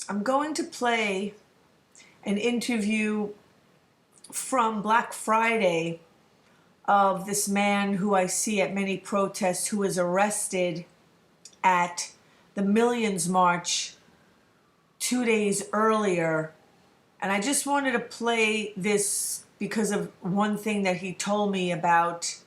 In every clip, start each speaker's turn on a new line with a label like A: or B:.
A: I'm going to play an interview from Black Friday of this man who I see at many protests who was arrested at the Millions March 2 days earlier. And I just wanted to play this because of one thing that he told me about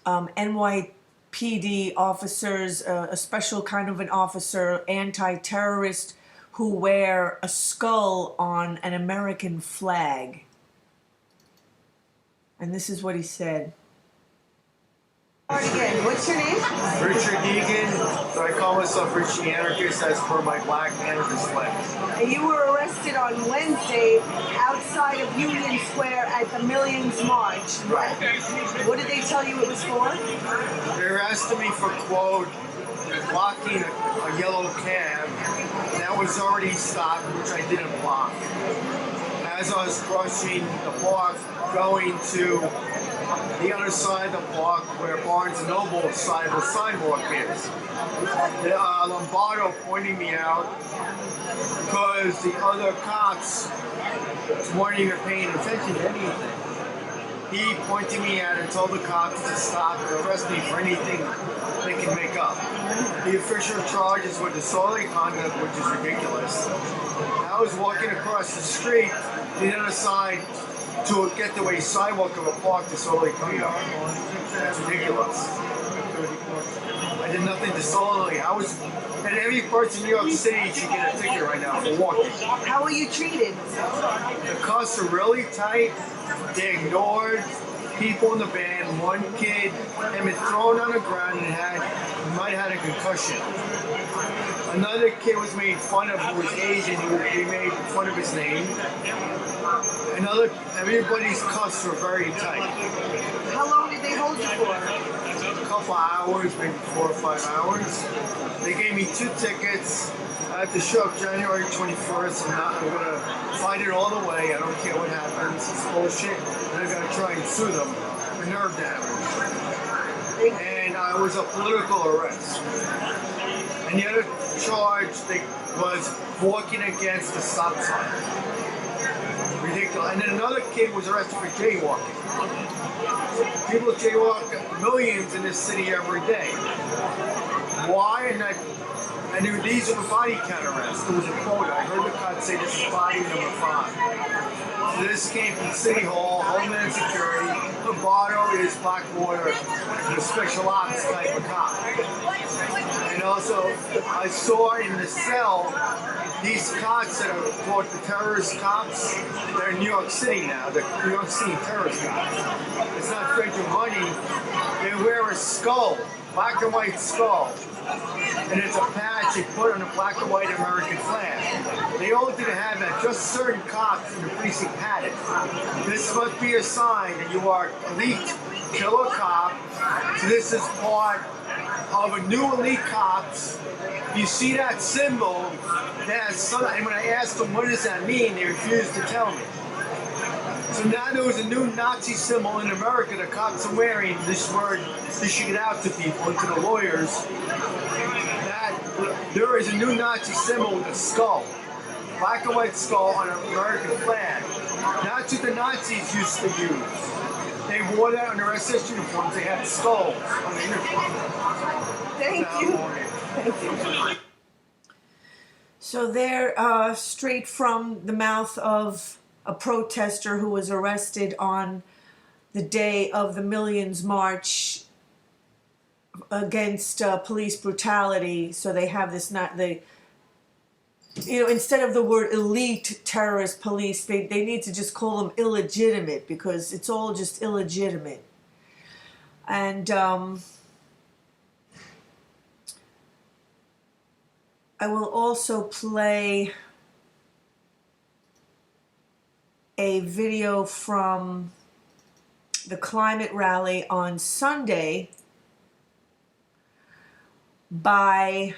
A: NYPD officers, a special kind of an officer, anti-terrorist, who wear a skull on an American flag. And this is what he said.
B: Again, what's your name?
C: Richard Egan, but I call myself Richie Anarchist as per my black anarchist flag.
B: And you were arrested on Wednesday outside of Union Square at the Millions March.
C: Right.
B: What did they tell you it was for?
C: They arrested me for, quote, blocking a yellow cab that was already stopped, which I didn't block. As I was crossing the block, going to the other side of the block where Barnes & Noble's side of the sidewalk is. The Lombardo pointing me out because the other cops weren't even paying attention to anything. He pointed me out and told the cops to stop and arrest me for anything they can make up. The official charges were disorderly conduct, which is ridiculous. I was walking across the street to the other side to get to a sidewalk of a park disorderly conduct. That's ridiculous. I did nothing disorderly. And every person in New York City should get a ticket right now for walking.
B: How were you treated?
C: The cuffs are really tight. They ignored people in the van. One kid had been thrown on the ground and might have had a concussion. Another kid was made fun of who was Asian. He made fun of his name. Everybody's cuffs were very tight.
B: How long did they hold you for?
C: A couple hours, maybe 4 or 5 hours. They gave me 2 tickets. I have to show up January 21st, and I'm going to fight it all the way. I don't care what happens. It's bullshit. And I'm going to try and sue them for nerve damage. And I was a political arrest. And the other charge was walking against the stop sign. Ridiculous. And then another kid was arrested for jaywalking. People jaywalk millions in this city every day. Why? And I knew these are the body count arrests. There was a quote. I heard the cop say this is body number 5. So this came from City Hall, Homeland Security. The motto is Blackwater, the special ops type of cop. And also, I saw in the cell these cops that are called the terrorist cops. They're in New York City now. They're New York City terrorist cops. It's not French money. They wear a skull, black and white skull. And it's a patch they put on a black and white American flag. They all didn't have that. Just certain cops in the precinct had it. This must be a sign that you are elite killer cop. So this is part of a new elite cops. You see that symbol, and when I asked them what does that mean, they refused to tell me. So now there was a new Nazi symbol in America the cops are wearing. This word, they should get out to people and to the lawyers, that there is a new Nazi symbol with a skull. Black and white skull on an American flag. That's what the Nazis used to use. They wore that on their SS uniforms. They had skulls on the uniform.
B: Thank you. Thank you.
A: So they're straight from the mouth of a protester who was arrested on the day of the Millions March against police brutality. So they have this, instead of the word elite terrorist police, they need to just call them illegitimate, because it's all just illegitimate. And I will also play a video from the climate rally on Sunday by,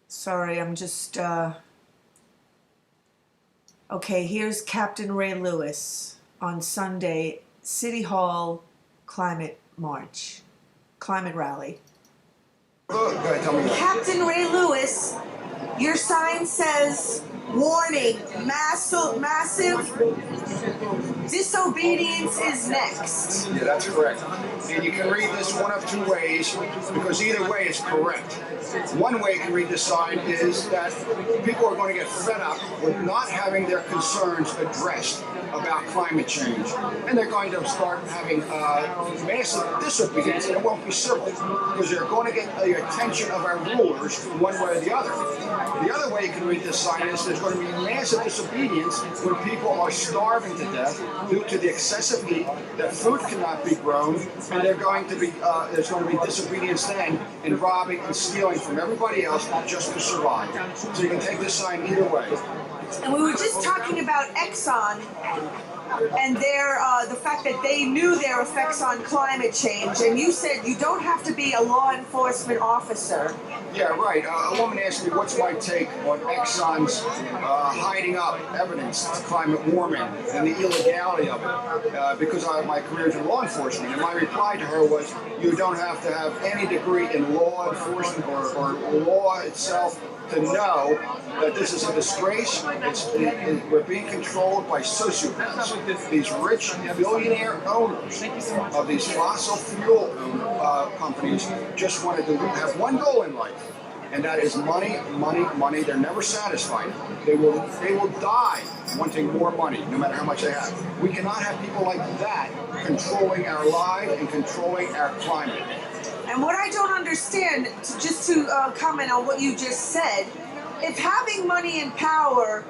A: sorry, I'm just, okay, here's Captain Ray Lewis on Sunday, City Hall climate march, climate rally.
B: Captain Ray Lewis Your sign says, warning, massive disobedience is next.
D: Yeah, that's correct. And you can read this one of two ways, because either way is correct. One way you can read this sign is that people are going to get fed up with not having their concerns addressed about climate change. And they're going to start having massive disobedience, and it won't be civil, because they're going to get the attention of our rulers one way or the other. The other way you can read this sign is there's going to be massive disobedience when people are starving to death due to the excessive heat, that food cannot be grown, and there's going to be disobedience then in robbing and stealing from everybody else just to survive. So you can take this sign either way.
B: And we were just talking about Exxon and the fact that they knew their effects on climate change. And you said you don't have to be a law enforcement officer.
D: Yeah, right. A woman asked me what's my take on Exxon's hiding up evidence of climate warming and the illegality of it, because my career is in law enforcement. And my reply to her was, you don't have to have any degree in law enforcement or law itself to know that this is a disgrace. We're being controlled by sociopaths. These rich billionaire owners of these fossil fuel companies just want to have one goal in life, and that is money, money, money. They're never satisfied. They will die wanting more money, no matter how much they have. We cannot have people like that controlling our lives and controlling our climate.
B: And what I don't understand, just to comment on what you just said, if having money and power,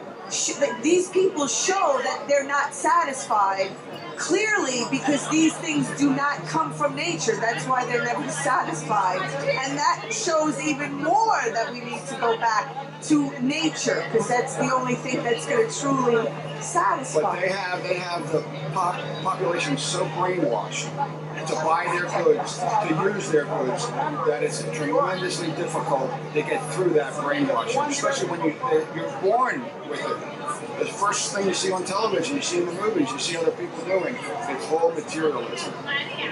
B: these people show that they're not satisfied, clearly because these things do not come from nature. That's why they're never satisfied. And that shows even more that we need to go back to nature, because that's the only thing that's going to truly satisfy.
D: But they have the population so brainwashed to buy their goods, to use their goods, that it's tremendously difficult to get through that brainwashing, especially when you're born with it. The first thing you see on television, you see in the movies, you see other people doing, it's all materialism.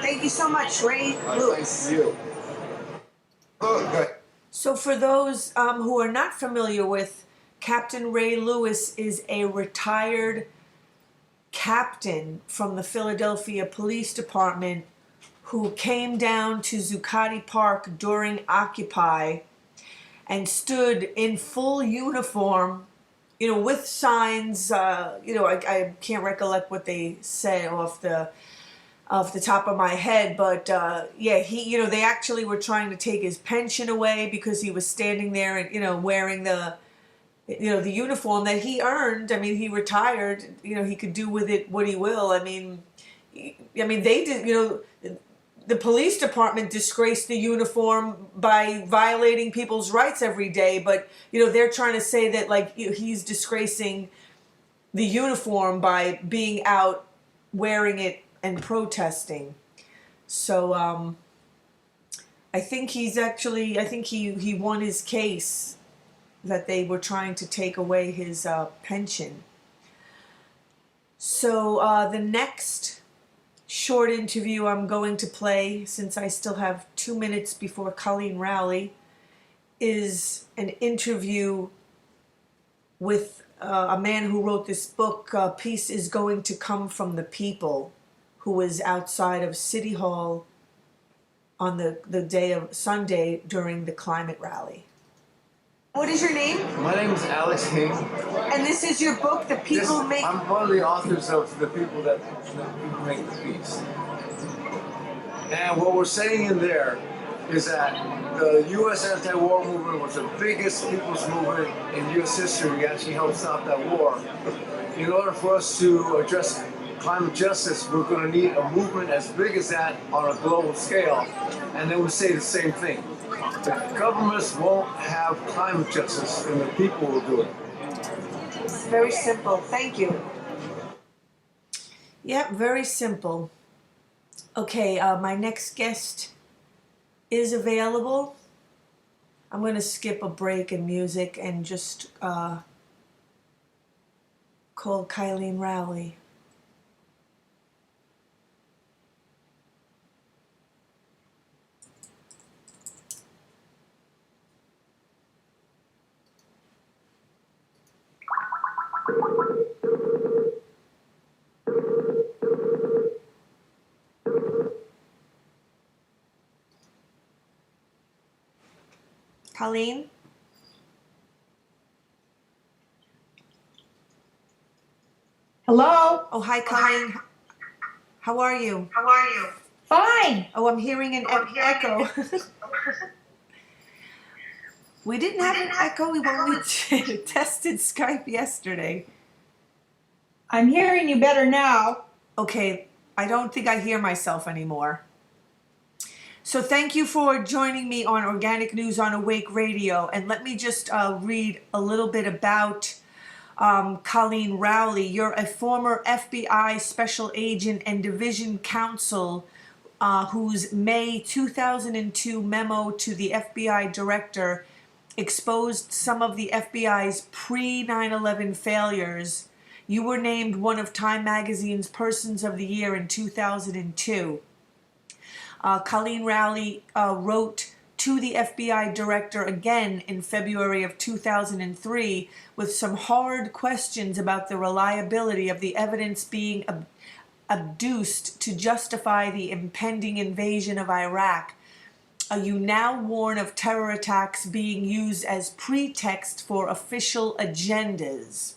B: Thank you so much, Ray Lewis.
D: Thank you. Good.
A: So for those who are not familiar with, Captain Ray Lewis is a retired captain from the Philadelphia Police Department who came down to Zuccotti Park during Occupy and stood in full uniform, with signs, I can't recollect what they said off the top of my head, but they actually were trying to take his pension away because he was standing there and, wearing the uniform that he earned. I mean, he retired, he could do with it what he will. I mean, they did, the police department disgraced the uniform by violating people's rights every day, but they're trying to say that he's disgracing the uniform by being out wearing it and protesting. So I think he won his case that they were trying to take away his pension. So the next short interview I'm going to play, since I still have 2 minutes before COLEEN ROWLEY, is an interview with a man who wrote this book, Peace is Going to Come from the People, who was outside of City Hall on the day of Sunday during the climate rally.
B: What is your name?
E: My name is Alex King.
B: And this is your book, The People Make...
E: I'm one of the authors of The People That Make the Peace. And what we're saying in there is that the U.S. anti-war movement was the biggest people's movement in U.S. history. We actually helped stop that war. In order for us to address climate justice, we're going to need a movement as big as that on a global scale. And then we say the same thing. The governments won't have climate justice, and the people will do it.
B: It's very simple. Thank you.
A: Yeah, very simple. Okay, my next guest is available. I'm going to skip a break in music and just call COLEEN ROWLEY. Colleen?
F: Hello?
A: Oh, hi, Colleen. How are you?
F: Fine.
A: Oh, I'm hearing an echo. We didn't have an echo when we tested Skype yesterday.
F: I'm hearing you better now.
A: Okay, I don't think I hear myself anymore. So thank you for joining me on Organic News on Awake Radio. And let me just read a little bit about COLEEN ROWLEY. You're a former FBI special agent and division counsel whose May 2002 memo to the FBI director exposed some of the FBI's pre-9/11 failures. You were named one of Time Magazine's Persons of the Year in 2002. COLEEN ROWLEY wrote to the FBI director again in February of 2003 with some hard questions about the reliability of the evidence being adduced to justify the impending invasion of Iraq. You now warn of terror attacks being used as pretext for official agendas.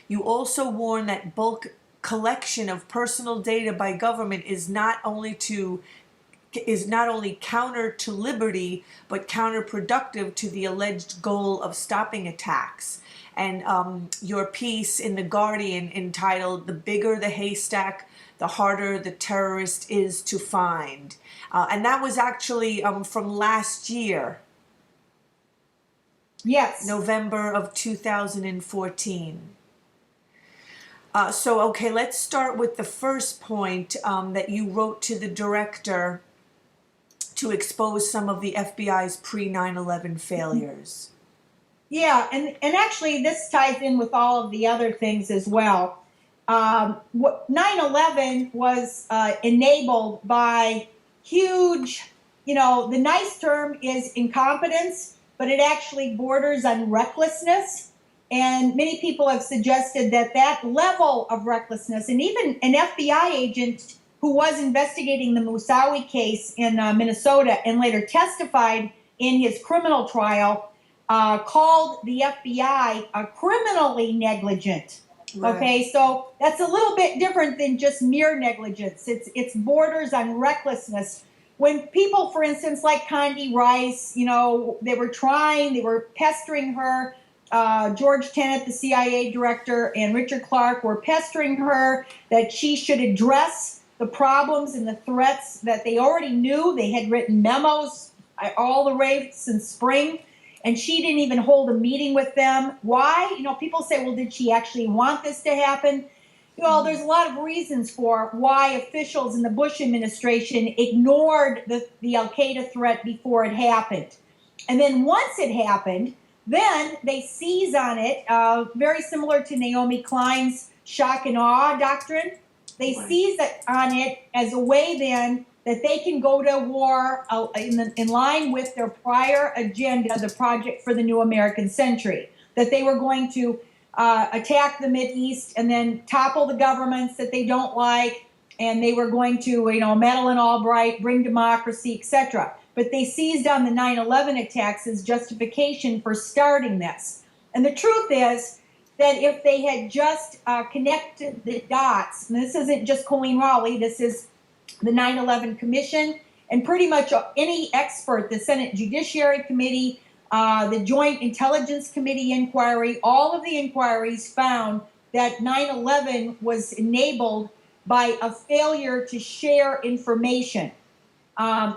A: You also warn that bulk collection of personal data by government is not only counter to liberty, but counterproductive to the alleged goal of stopping attacks. And your piece in The Guardian entitled "The Bigger the Haystack, the Harder the Terrorist is to Find." And that was actually from last year.
F: Yes.
A: November of 2014. Okay, let's start with the first point that you wrote to the director to expose some of the FBI's pre-9/11 failures.
F: Yeah, and actually this ties in with all of the other things as well. 9/11 was enabled by huge, the nice term is incompetence, but it actually borders on recklessness. And many people have suggested that that level of recklessness, and even an FBI agent who was investigating the Moussaoui case in Minnesota and later testified in his criminal trial, called the FBI criminally negligent.
A: Right.
F: Okay, so that's a little bit different than just mere negligence. It's borders on recklessness. When people, for instance, like Condi Rice, they were pestering her. George Tenet, the CIA director, and Richard Clarke were pestering her that she should address the problems and the threats that they already knew. They had written memos all the way since spring, and she didn't even hold a meeting with them. Why? People say, well, did she actually want this to happen? Well, there's a lot of reasons for why officials in the Bush administration ignored the Al-Qaeda threat before it happened. And then once it happened, then they seize on it, very similar to Naomi Klein's shock and awe doctrine. They seize on it as a way then that they can go to war in line with their prior agenda, the Project for the New American Century, that they were going to attack the Mideast and then topple the governments that they don't like, and they were going to, Madeleine Albright, bring democracy, etc. But they seized on the 9/11 attacks as justification for starting this. And the truth is that if they had just connected the dots, and this isn't just COLEEN ROWLEY, this is the 9/11 Commission, and pretty much any expert, the Senate Judiciary Committee, the Joint Intelligence Committee inquiry, all of the inquiries found that 9/11 was enabled by a failure to share information.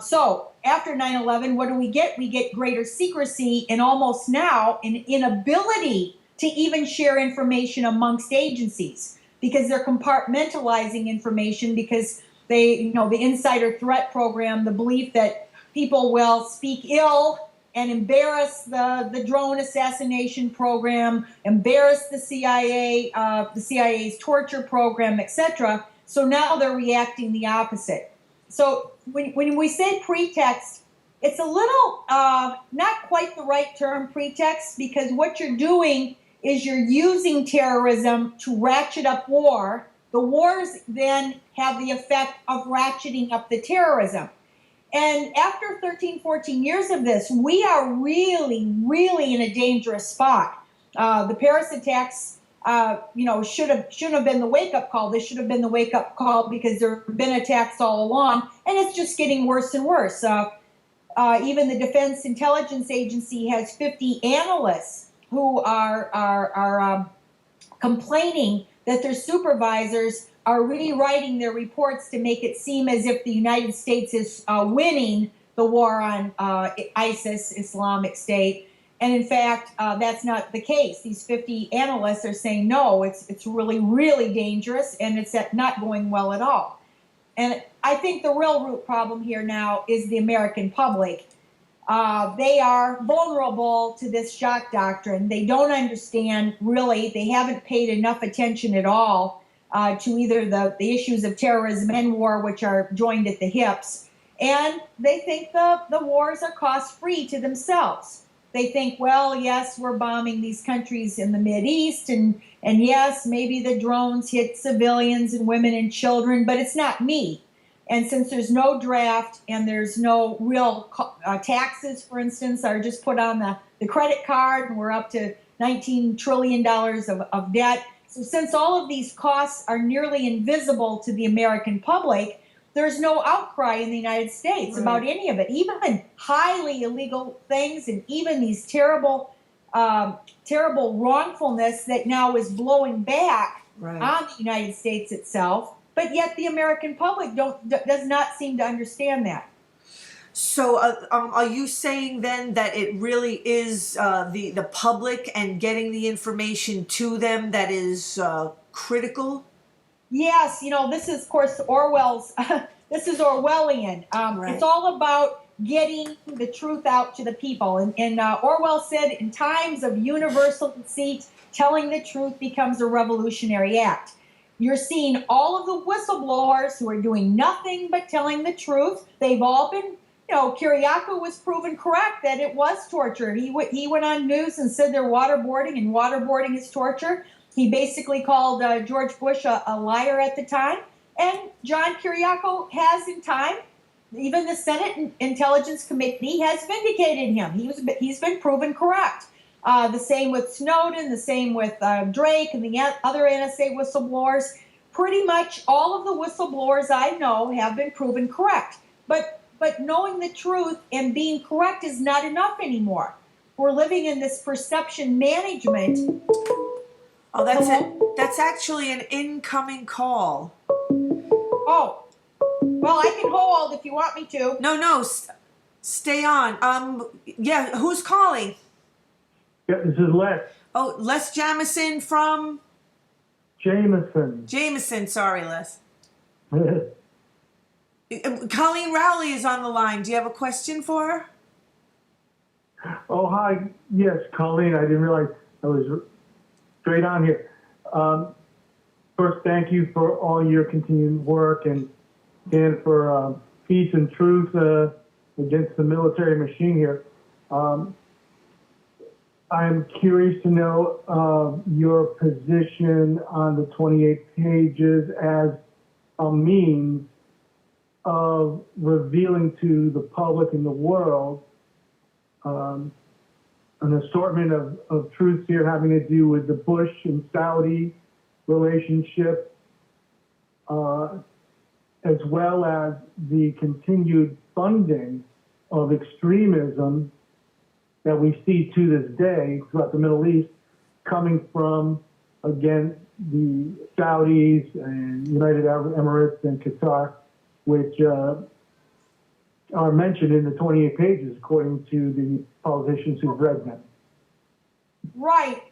F: So after 9/11, what do we get? We get greater secrecy and almost now an inability to even share information amongst agencies because they're compartmentalizing information because they, the insider threat program, the belief that people will speak ill and embarrass the drone assassination program, embarrass the CIA, the CIA's torture program, etc. So now they're reacting the opposite. So when we say pretext, it's a little not quite the right term, pretext, because what you're doing is you're using terrorism to ratchet up war. The wars then have the effect of ratcheting up the terrorism. And after 13, 14 years of this, we are really, really in a dangerous spot. The Paris attacks, shouldn't have been the wake-up call. This should have been the wake-up call because there have been attacks all along, and it's just getting worse and worse. Even the Defense Intelligence Agency has 50 analysts who are complaining that their supervisors are rewriting their reports to make it seem as if the United States is winning the war on ISIS, Islamic State. And in fact, that's not the case. These 50 analysts are saying, no, it's really, really dangerous, and it's not going well at all. And I think the real root problem here now is the American public. They are vulnerable to this shock doctrine. They don't understand, really. They haven't paid enough attention at all to either the issues of terrorism and war, which are joined at the hips. And they think the wars are cost-free to themselves. They think, well, yes, we're bombing these countries in the Mideast, and yes, maybe the drones hit civilians and women and children, but it's not me. And since there's no draft and there's no real taxes, for instance, are just put on the credit card, and we're up to $19 trillion of debt. So since all of these costs are nearly invisible to the American public, there's no outcry in the United States about any of it, even highly illegal things and even these terrible wrongfulness that now is blowing back on the United States itself. But yet the American public does not seem to understand that.
A: So are you saying then that it really is the public and getting the information to them that is critical? Yes,
F: this is, of course, this is Orwellian. It's all about getting the truth out to the people. And Orwell said, in times of universal conceit, telling the truth becomes a revolutionary act. You're seeing all of the whistleblowers who are doing nothing but telling the truth. They've all been, Kiriakou was proven correct that it was torture. He went on news and said they're waterboarding, and waterboarding is torture. He basically called George Bush a liar at the time. And John Kiriakou has, in time, even the Senate Intelligence Committee has vindicated him. He's been proven correct. The same with Snowden, the same with Drake and the other NSA whistleblowers. Pretty much all of the whistleblowers I know have been proven correct. But knowing the truth and being correct is not enough anymore. We're living in this perception management.
A: Oh, that's it. That's actually an incoming call.
F: Oh, well, I can hold if you want me to.
A: No, stay on. Yeah, who's calling?
G: Yeah, this is Les.
A: Oh, Les Jamison from?
G: Jameson.
A: Sorry, Les. Coleen Rowley is on the line. Do you have a question for her?
G: Oh, hi. Yes, Colleen. I didn't realize I was straight on here. First, thank you for all your continued work and for peace and truth against the military machine here. I'm curious to know your position on the 28 pages as a means of revealing to the public and the world an assortment of truths here having to do with the Bush and Saudi relationship, as well as the continued funding of extremism that we see to this day throughout the Middle East, coming from, again, the Saudis and United Arab Emirates and Qatar, which are mentioned in the 28 pages, according to the politicians who've read them.
F: Right.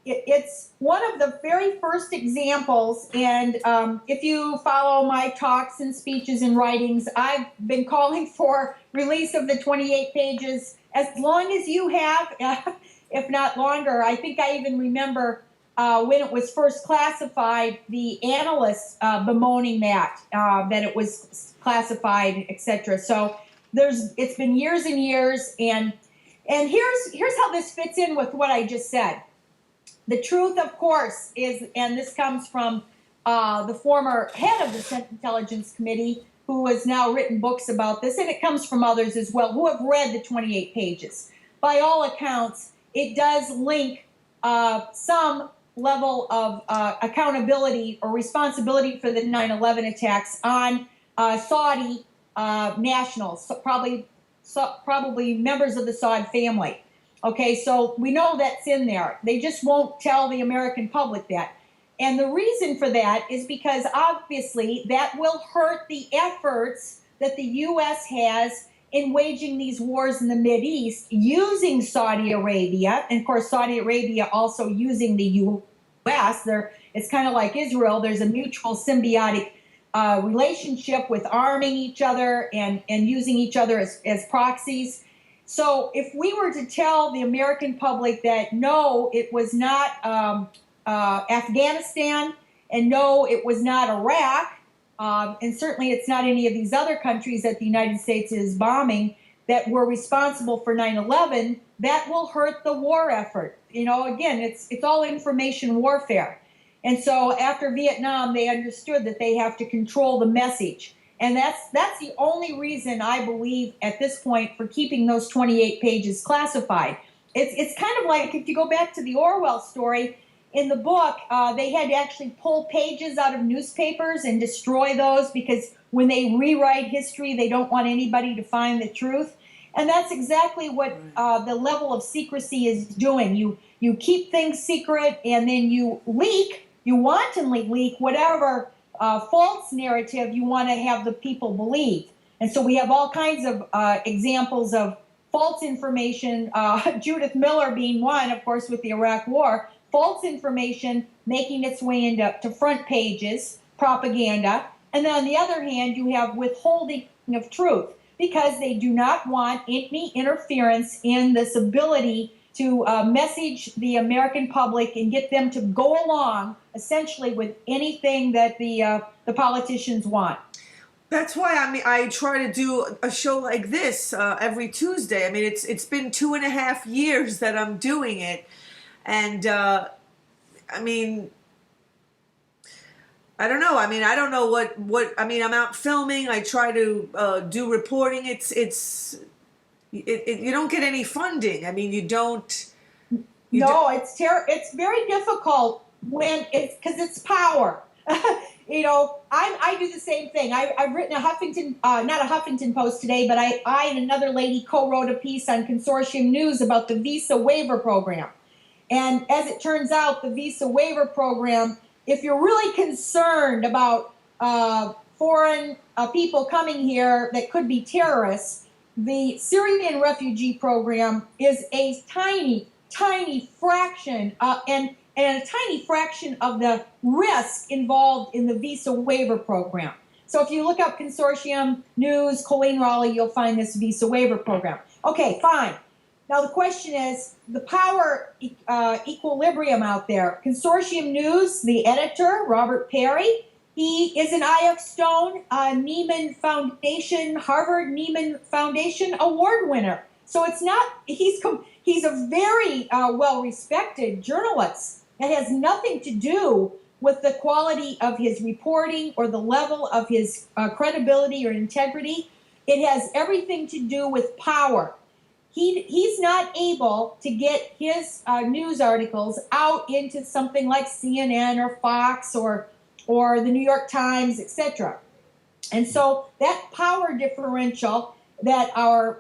F: It's one of the very first examples, and if you follow my talks and speeches and writings, I've been calling for release of the 28 pages as long as you have, if not longer. I think I even remember when it was first classified, the analysts bemoaning that it was classified, etc. So it's been years and years, and here's how this fits in with what I just said. The truth, of course, is, and this comes from the former head of the Senate Intelligence Committee, who has now written books about this, and it comes from others as well, who have read the 28 pages. By all accounts, it does link some level of accountability or responsibility for the 9/11 attacks on Saudi nationals, so probably members of the Saud family. Okay, so we know that's in there. They just won't tell the American public that. And the reason for that is because obviously that will hurt the efforts that the U.S. has in waging these wars in the Mideast using Saudi Arabia. And of course, Saudi Arabia also using the U.S. It's kind of like Israel. There's a mutual symbiotic relationship with arming each other and using each other as proxies. So if we were to tell the American public that no, it was not Afghanistan, and no, it was not Iraq, and certainly it's not any of these other countries that the United States is bombing that were responsible for 9/11, that will hurt the war effort. You know, again, it's all information warfare. And so after Vietnam, they understood that they have to control the message. And that's the only reason I believe at this point for keeping those 28 pages classified. It's kind of like if you go back to the Orwell story, in the book, they had to actually pull pages out of newspapers and destroy those because when they rewrite history, they don't want anybody to find the truth. And that's exactly what the level of secrecy is doing. You keep things secret, and then you wantonly leak whatever false narrative you want to have the people believe. And so we have all kinds of examples of false information, Judith Miller being one, of course, with the Iraq War, false information making its way into front pages, propaganda. And then on the other hand, you have withholding of truth because they do not want any interference in this ability to message the American public and get them to go along essentially with anything that the politicians want.
A: That's why I try to do a show like this every Tuesday. I mean, it's been 2.5 years that I'm doing it, and I mean, I don't know. I mean, I don't know what I mean. I'm out filming. I try to do reporting. You don't get any funding. I mean, you don't.
F: It's very difficult when because it's power. You know, I do the same thing. I've written a Huffington, not a Huffington Post today, but I and another lady co-wrote a piece on Consortium News about the visa-waiver program. And as it turns out, the visa-waiver program, if you're really concerned about foreign people coming here that could be terrorists, the Syrian refugee program is a tiny fraction, and a tiny fraction of the risk involved in the visa waiver program. So if you look up Consortium News, COLEEN ROWLEY, you'll find this visa waiver program. Okay, fine. Now the question is the power equilibrium out there. Consortium News, the editor, Robert Perry, he is an I.F. Stone Nieman Foundation, Harvard Nieman Foundation award winner. So it's not, he's a very well-respected journalist. It has nothing to do with the quality of his reporting or the level of his credibility or integrity. It has everything to do with power. He's not able to get his news articles out into something like CNN or Fox or the New York Times, etc. And so that power differential that our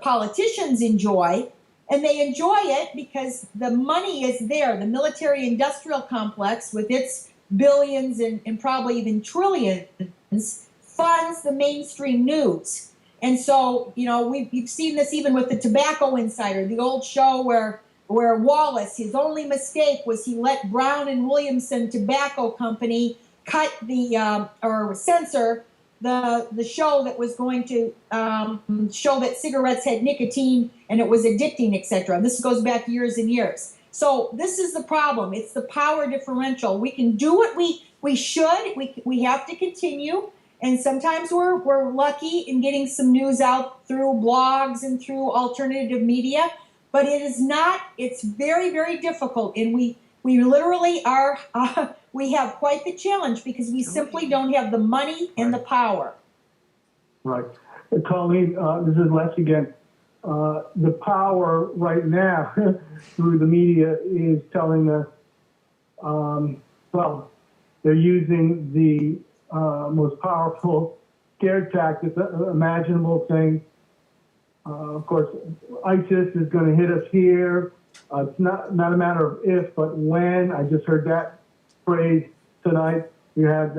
F: politicians enjoy, and they enjoy it because the money is there. The military-industrial complex, with its billions and probably even trillions, funds the mainstream news. And so, you know, we've seen this even with the Tobacco Insider, the old show where Wallace, his only mistake was he let Brown and Williamson Tobacco Company cut or censor the show that was going to show that cigarettes had nicotine and it was addicting, etc. This goes back years and years. So this is the problem. It's the power differential. We can do what we should. We have to continue. And sometimes we're lucky in getting some news out through blogs and through alternative media. but it is not. It's very, very difficult, and we literally are. We have quite the challenge because we simply don't have the money and the power.
G: Right. Colleen, this is Les again. The power right now through the media is telling us, well, they're using the most powerful scare tactics imaginable, saying, of course, ISIS is going to hit us here. It's not a matter of if, but when. I just heard that phrase tonight. We've had,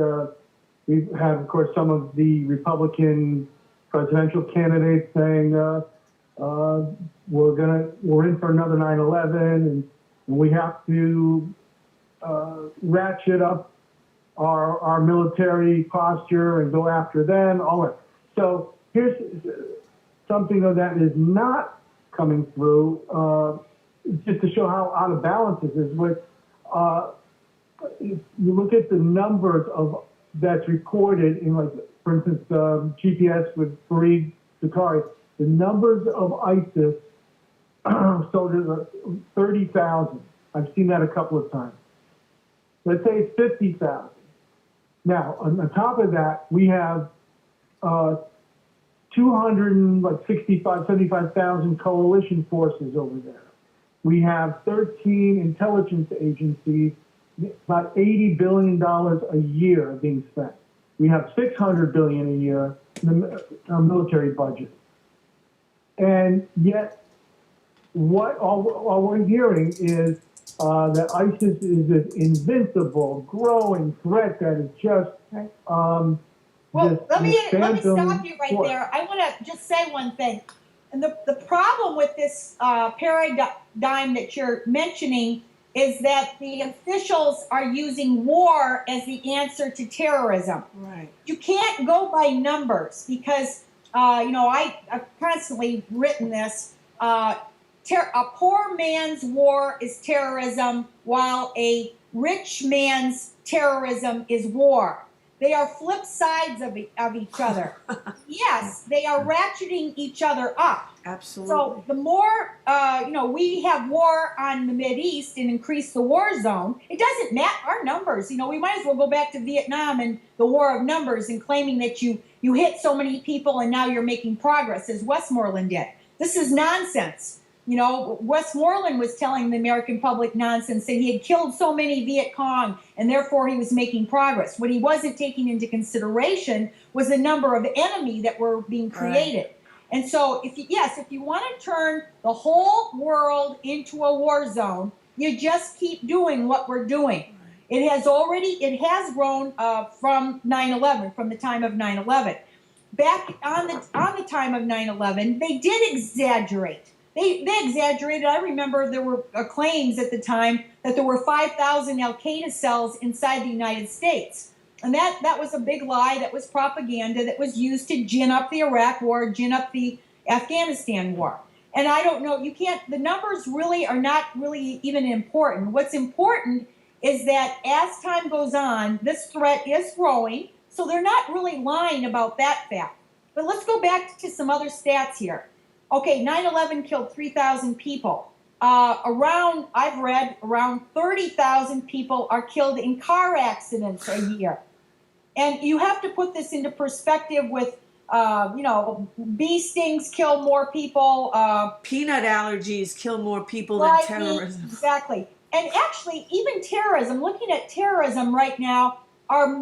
G: of course, some of the Republican presidential candidates saying we're in for another 9/11, and we have to ratchet up our military posture and go after them. All that. So here's something that is not coming through, just to show how out of balance this is. With if you look at the numbers of that's recorded in, like, for instance, GPS with Fareed Zakaria, the numbers of ISIS, so there's 30,000. I've seen that a couple of times. Let's say it's 50,000. Now, on top of that, we have 75,000 coalition forces over there. We have 13 intelligence agencies, about $80 billion a year being spent. We have $600 billion a year in the military budget. And yet, all we're hearing is that ISIS is this invincible, growing threat that is just
F: Well, let me stop you right
G: force.
F: there. I want to just say one thing. And the problem with this paradigm that you're mentioning is that the officials are using war as the answer to terrorism.
A: Right.
F: You can't go by numbers because, I've constantly written this. A poor man's war is terrorism, while a rich man's terrorism is war. They are flip sides of each other. Yes, they are ratcheting each other up.
A: Absolutely.
F: So the more, we have war on the Mideast and increase the war zone, it doesn't matter our numbers. We might as well go back to Vietnam and the war of numbers and claiming that you hit so many people and now you're making progress, as Westmoreland did. This is nonsense. Westmoreland was telling the American public nonsense, that he had killed so many Viet Cong and therefore he was making progress. What he wasn't taking into consideration was the number of enemy that were being created. Right. And so, if you want to turn the whole world into a war zone, you just keep doing what we're doing. Right. It has grown from 9/11, from the time of 9/11. Back on the time of 9/11, they did exaggerate. They exaggerated. I remember there were claims at the time that there were 5,000 Al-Qaeda cells inside the United States. And that was a big lie. That was propaganda that was used to gin up the Iraq war, gin up the Afghanistan war. And I don't know, the numbers really are not really even important. What's important is that as time goes on, this threat is growing. So they're not really lying about that fact. But let's go back to some other stats here. Okay, 9/11 killed 3,000 people. I've read around 30,000 people are killed in car accidents a year. And you have to put this into perspective with, bee stings kill more people.
A: Peanut allergies kill more people
F: than
A: terrorism.
F: Exactly. And actually, even terrorism, looking at terrorism right now, are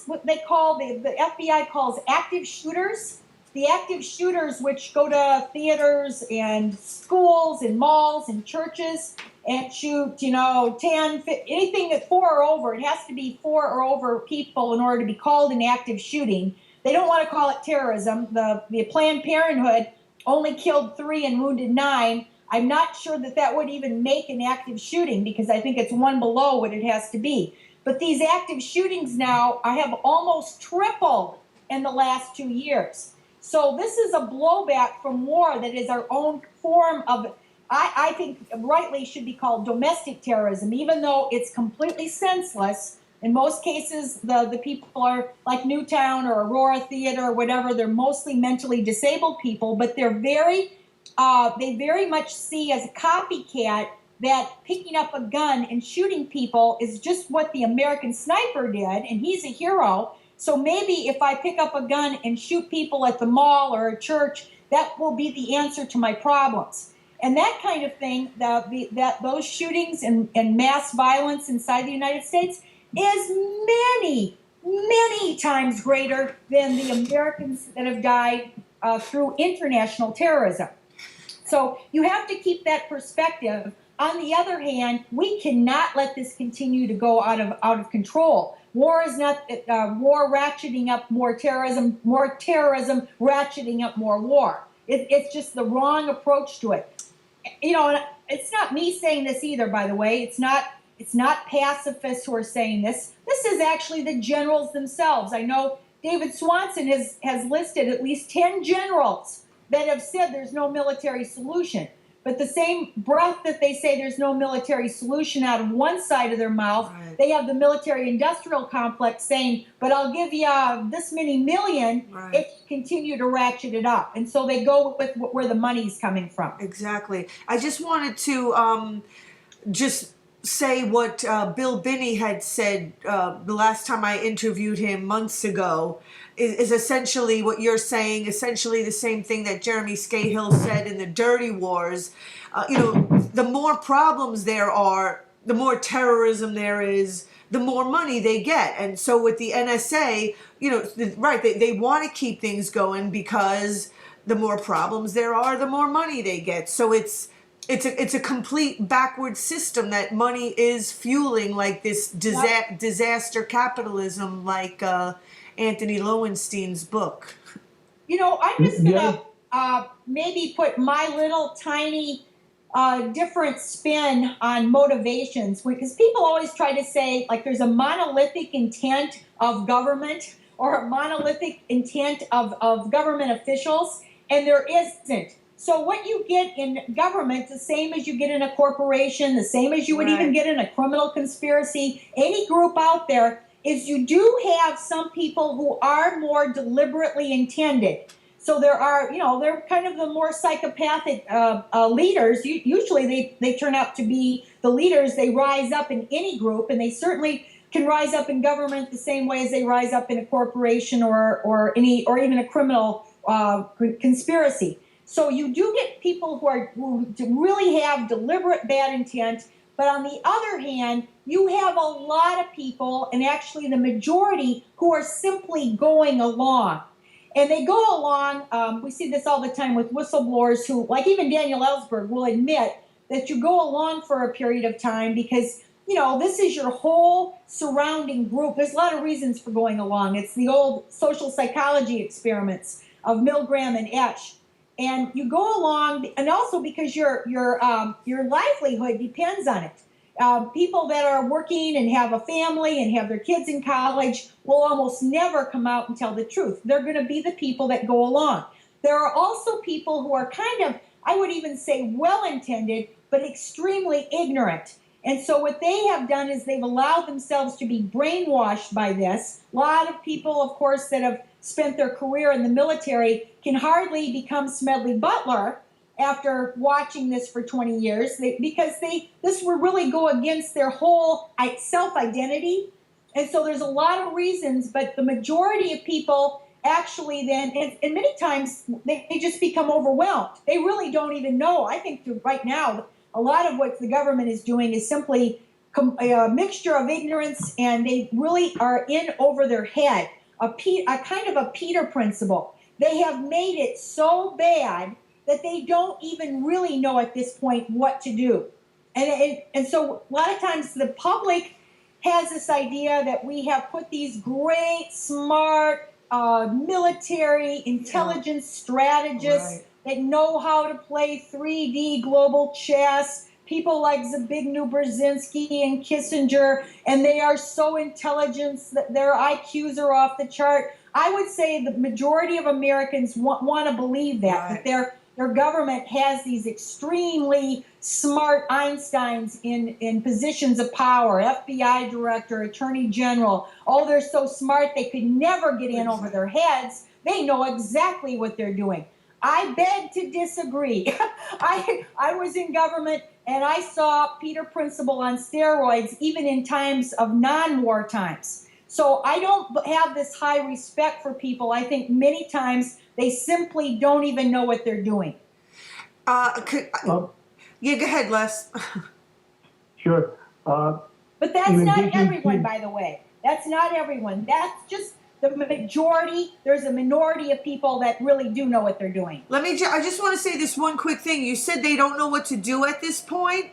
F: what they call, the FBI calls active shooters. The active shooters, which go to theaters and schools and malls and churches and shoot, 10, anything at 4 or over. It has to be 4 or over people in order to be called an active shooting. They don't want to call it terrorism. The Planned Parenthood only killed 3 and wounded 9. I'm not sure that would even make an active shooting because I think it's one below what it has to be. But these active shootings now, I have almost tripled in the last 2 years. So this is a blowback from war that is our own form of, I think rightly should be called domestic terrorism, even though it's completely senseless. In most cases, the people are like Newtown or Aurora Theater or whatever. They're mostly mentally disabled people, but they're very they very much see as a copycat that picking up a gun and shooting people is just what the American sniper did, and he's a hero. So maybe if I pick up a gun and shoot people at the mall or a church, that will be the answer to my problems. And that kind of thing, that those shootings and mass violence inside the United States is many, many times greater than the Americans that have died through international terrorism. So you have to keep that perspective. On the other hand, we cannot let this continue to go out of control. War is not war ratcheting up more terrorism ratcheting up more war. It's just the wrong approach to it. You know, and it's not me saying this either, by the way. It's not pacifists who are saying this. This is actually the generals themselves. I know David Swanson has listed at least 10 generals that have said there's no military solution. But the same breath that they say there's no military solution out of one side of their mouth, right, they have the military-industrial complex saying, but I'll give you this many million, right, if you continue to ratchet it up. And so they go with where the money's coming from.
A: Exactly. I just wanted to just say what Bill Binney had said the last time I interviewed him months ago. Is essentially what you're saying, essentially the same thing that Jeremy Scahill said in the Dirty Wars. You know, the more problems there are, the more terrorism there is, the more money they get. And so with the NSA, you know, right, they want to keep things going because the more problems there are, the more money they get. So it's a complete backward system that money is fueling, like this disaster capitalism, like Anthony Lowenstein's book.
F: You know, I'm just going to maybe put my little tiny different spin on motivations, because people always try to say, like, there's a monolithic intent of government or a monolithic intent of government officials, and there isn't. So what you get in government, the same as you get in a corporation, the same as you would even get in a criminal conspiracy, any group out there, is you do have some people who are more deliberately intended. So there are, you know, they're kind of the more psychopathic leaders. Usually they turn out to be the leaders. They rise up in any group, and they certainly can rise up in government the same way as they rise up in a corporation or even a criminal conspiracy. So you do get people who really have deliberate bad intent. But on the other hand, you have a lot of people, and actually the majority, who are simply going along. And they go along, we see this all the time with whistleblowers who, like even Daniel Ellsberg, will admit that you go along for a period of time because, you know, this is your whole surrounding group. There's a lot of reasons for going along. It's the old social psychology experiments of Milgram and Esch. And you go along, and also because your livelihood depends on it. People that are working and have a family and have their kids in college will almost never come out and tell the truth. They're going to be the people that go along. There are also people who are kind of, I would even say, well-intended, but extremely ignorant. And so what they have done is they've allowed themselves to be brainwashed by this. A lot of people, of course, that have spent their career in the military can hardly become Smedley Butler after watching this for 20 years, because this would really go against their whole self-identity. And so there's a lot of reasons, but the majority of people actually then, and many times, they just become overwhelmed. They really don't even know. I think right now, a lot of what the government is doing is simply a mixture of ignorance, and they really are in over their head. A kind of a Peter principle. They have made it so bad that they don't even really know at this point what to do. And so a lot of times the public has this idea that we have put these great, smart, military intelligence strategists that know how to play 3D global chess, people like Zbigniew Brzezinski and Kissinger, and they are so intelligent that their IQs are off the chart. I would say the majority of Americans want to believe that their government has these extremely smart Einsteins in positions of power, FBI director, attorney general. Oh, they're so smart they could never get in over their heads. They know exactly what they're doing. I beg to disagree. I was in government and I saw Peter Principle on steroids even in times of non-war times. So I don't have this high respect for people. I think many times they simply don't even know what they're doing.
A: Yeah, go ahead, Les.
G: Sure.
F: But that's not everyone, by the way. That's not everyone. That's just the majority. There's a minority of people that really do know what they're doing.
A: I just want to say this one quick thing. You said they don't know what to do at this point.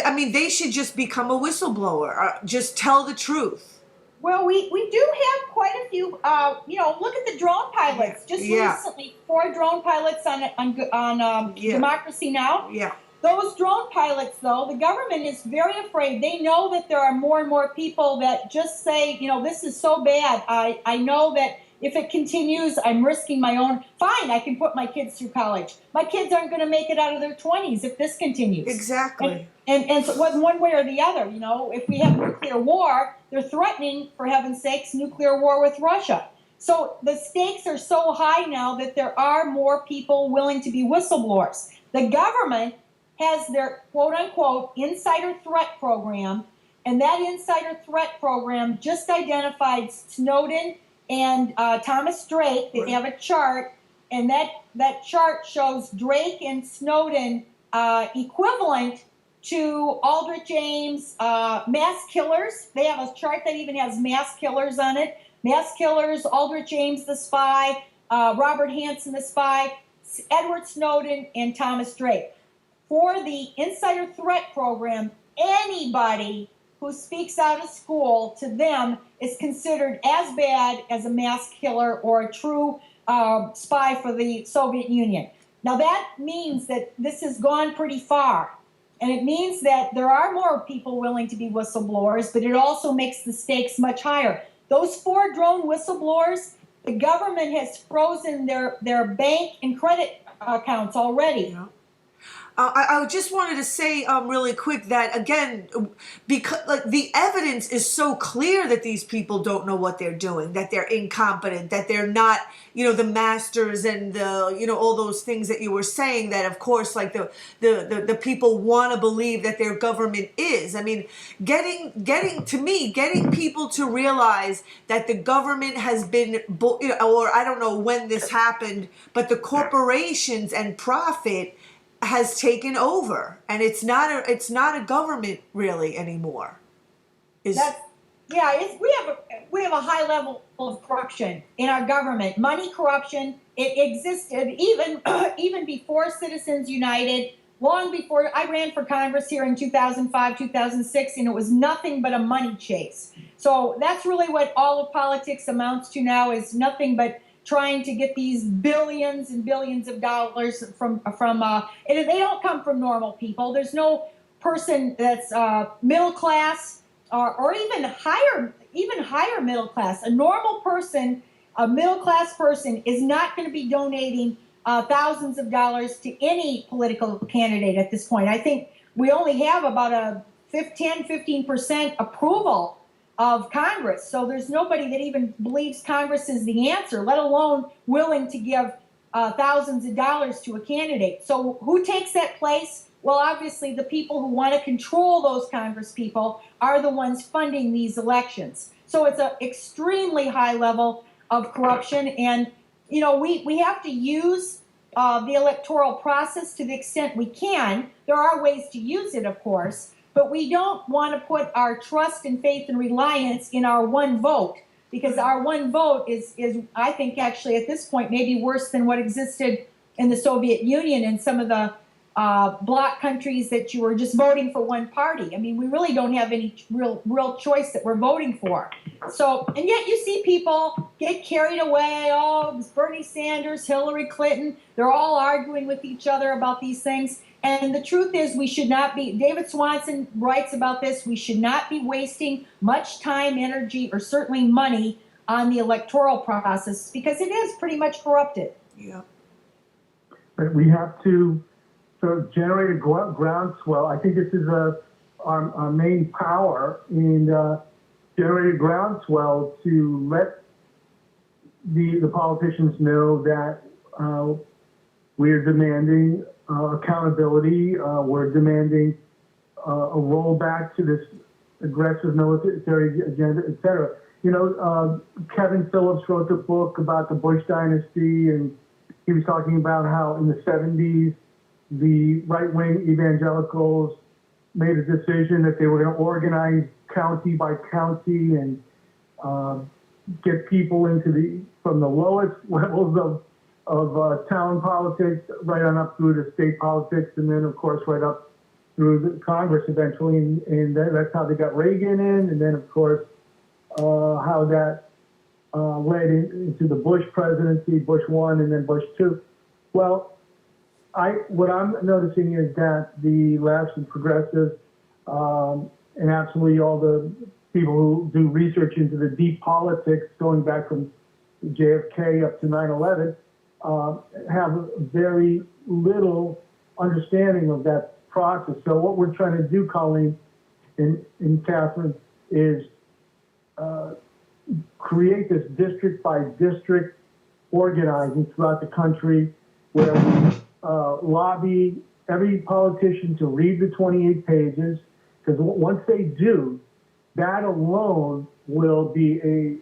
A: I mean, they should just become a whistleblower. Just tell the truth.
F: Well, we do have quite a few. Look at the drone pilots. Just recently, 4 drone pilots on Democracy Now!
A: Yeah.
F: Those drone pilots, though, the government is very afraid. They know that there are more and more people that just say, this is so bad. I know that if it continues, I'm risking my own. Fine, I can put my kids through college. My kids aren't going to make it out of their 20s if this continues.
A: Exactly.
F: And so one way or the other, if we have nuclear war, they're threatening, for heaven's sakes, nuclear war with Russia. So the stakes are so high now that there are more people willing to be whistleblowers. The government has their quote-unquote insider threat program, and that insider threat program just identified Snowden and Thomas Drake. They have a chart, and that chart shows Drake and Snowden equivalent to Aldrich Ames, mass killers. They have a chart that even has mass killers on it. Mass killers, Aldrich Ames the spy, Robert Hansen the spy, Edward Snowden, and Thomas Drake. For the insider threat program, anybody who speaks out of school to them is considered as bad as a mass killer or a true spy for the Soviet Union. Now that means that this has gone pretty far. And it means that there are more people willing to be whistleblowers, but it also makes the stakes much higher. Those 4 drone whistleblowers, the government has frozen their bank and credit accounts already.
A: Yeah. I just wanted to say really quick that, again, because the evidence is so clear that these people don't know what they're doing, that they're incompetent, that they're not, the masters and the, all those things that you were saying, that of course, the people want to believe that their government is. I mean, getting people to realize that the government has been, or I don't know when this happened, but the corporations and profit has taken over, and it's not a government really anymore. We have a high level of corruption in our government. Money corruption. It existed even before Citizens United, long before I ran for Congress here in 2005, 2006, and it was nothing but a money chase. So that's really what all of politics amounts to now, is nothing but trying to get these billions and billions of dollars from and they don't come from normal people. There's no person that's middle class or even higher middle class. A normal person, a middle class person, is not going to be donating thousands of dollars to any political candidate at this point. I think we only have about a 10-15% approval of Congress. So there's nobody that even believes Congress is the answer, let alone willing to give thousands of dollars to a candidate. So who takes that place? Well, obviously the people who want to control those Congress people are the ones funding these elections. So it's an extremely high level of corruption. And, we have to use the electoral process to the extent we can. There are ways to use it, of course. But we don't want to put our trust and faith and reliance in our one vote, because our one vote is I think, actually at this point, maybe worse than what existed in the Soviet Union and some of the bloc countries that you were just voting for one party. I mean, we really don't have any real choice that we're voting for. So, and yet you see people get carried away. Oh, it's Bernie Sanders, Hillary Clinton. They're all arguing with each other about these things. And the truth is, we should not be, David Swanson writes about this, we should not be wasting much time, energy, or certainly money on the electoral process, because it is pretty much corrupted. Yeah.
G: But we have to sort of generate a groundswell. I think this is our main power in generating a groundswell to let the politicians know that we're demanding accountability. We're demanding a rollback to this aggressive military agenda, et cetera. You know, Kevin Phillips wrote the book about the Bush dynasty, and he was talking about how in the 70s, the right-wing evangelicals made a decision that they were going to organize county by county and get people into from the lowest levels of town politics right on up through to state politics, and then of course right up through the Congress eventually, and that's how they got Reagan in, and then of course how that led into the Bush presidency, Bush 1 and then Bush 2. Well, what I'm noticing is that the left and progressives and absolutely all the people who do research into the deep politics going back from JFK up to 9/11 have very little understanding of that process. So what we're trying to do, Colleen and Catherine, is create this district by district organizing throughout the country where we lobby every politician to read the 28 pages, because once they do, that alone will be a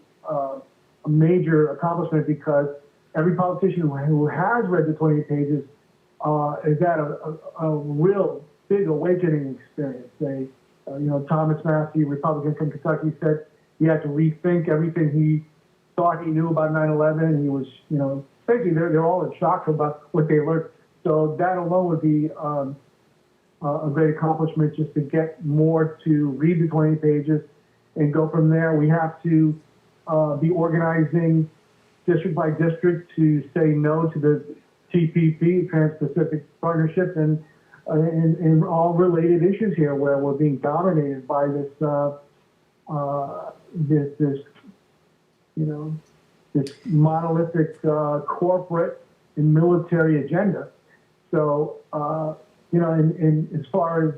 G: major accomplishment, because every politician who has read the 28 pages has had a real big awakening experience. They, Thomas Massey, Republican from Kentucky, said he had to rethink everything he thought he knew about 9/11. He was, basically they're all in shock about what they learned. So that alone would be a great accomplishment, just to get more to read the 20 pages and go from there. We have to be organizing district by district to say no to the TPP, Trans-Pacific Partnership, and all related issues here where we're being dominated by this monolithic corporate and military agenda. So, and as far as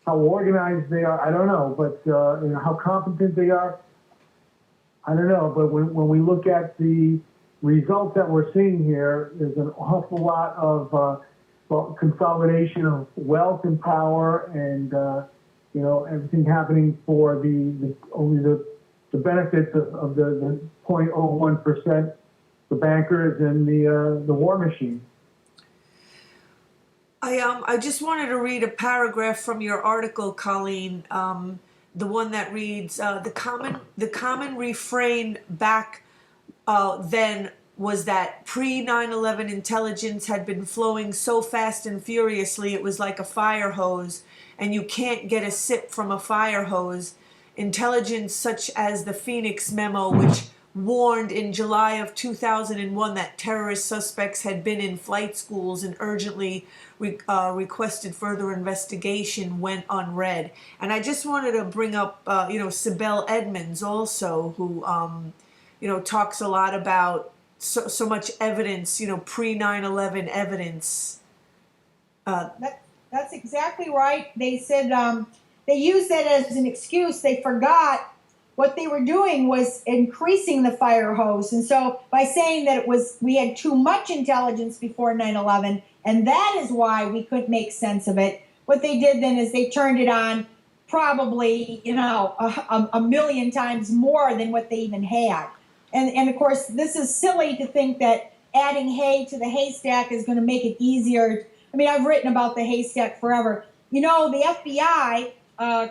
G: how organized they are, I don't know, but how competent they are, I don't know. But when we look at the results that we're seeing here, there's an awful lot of consolidation of wealth and power, and everything happening for only the benefits of the 0.01%, the bankers and the war machine.
A: I just wanted to read a paragraph from your article, Colleen. The one that reads, the common refrain back then was that pre-9/11 intelligence had been flowing so fast and furiously it was like a fire hose, and you can't get a sip from a fire hose. Intelligence such as the Phoenix memo, which warned in July of 2001 that terrorist suspects had been in flight schools and urgently requested further investigation, went unread. And I just wanted to bring up, Sibel Edmonds also, who, talks a lot about so much evidence, pre-9/11 evidence.
F: That's exactly right. They said they used that as an excuse. They forgot what they were doing was increasing the fire hose. And so by saying that we had too much intelligence before 9/11, and that is why we couldn't make sense of it, what they did then is they turned it on probably, a million times more than what they even had. And of course, this is silly to think that adding hay to the haystack is going to make it easier. I mean, I've written about the haystack forever. The FBI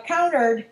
F: countered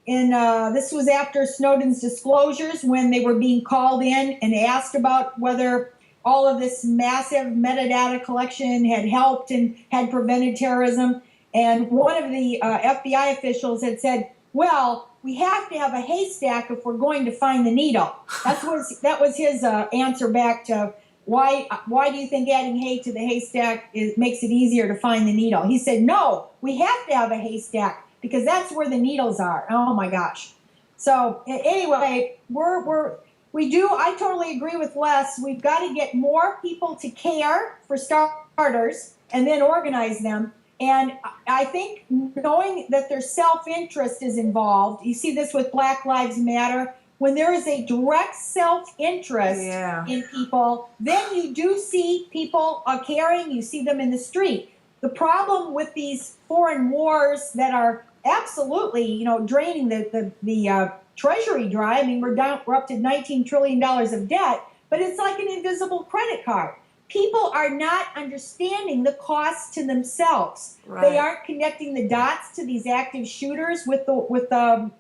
F: this was after Snowden's disclosures, when they were being called in and asked about whether all of this massive metadata collection had helped and had prevented terrorism. And one of the FBI officials had said, well, we have to have a haystack if we're going to find the needle. That was his answer back to why do you think adding hay to the haystack makes it easier to find the needle? He said, no, we have to have a haystack because that's where the needles are. Oh my gosh. So anyway, I totally agree with Les. We've got to get more people to care, for starters, and then organize them. And I think knowing that their self-interest is involved, you see this with Black Lives Matter, when there is a direct self-interest
A: Yeah.
F: in people, then you do see people carrying, you see them in the street. The problem with these foreign wars that are absolutely, draining the treasury dry. I mean, we're up to $19 trillion of debt, but it's like an invisible credit card. People are not understanding the cost to themselves.
A: Right.
F: They aren't connecting the dots to these active shooters with a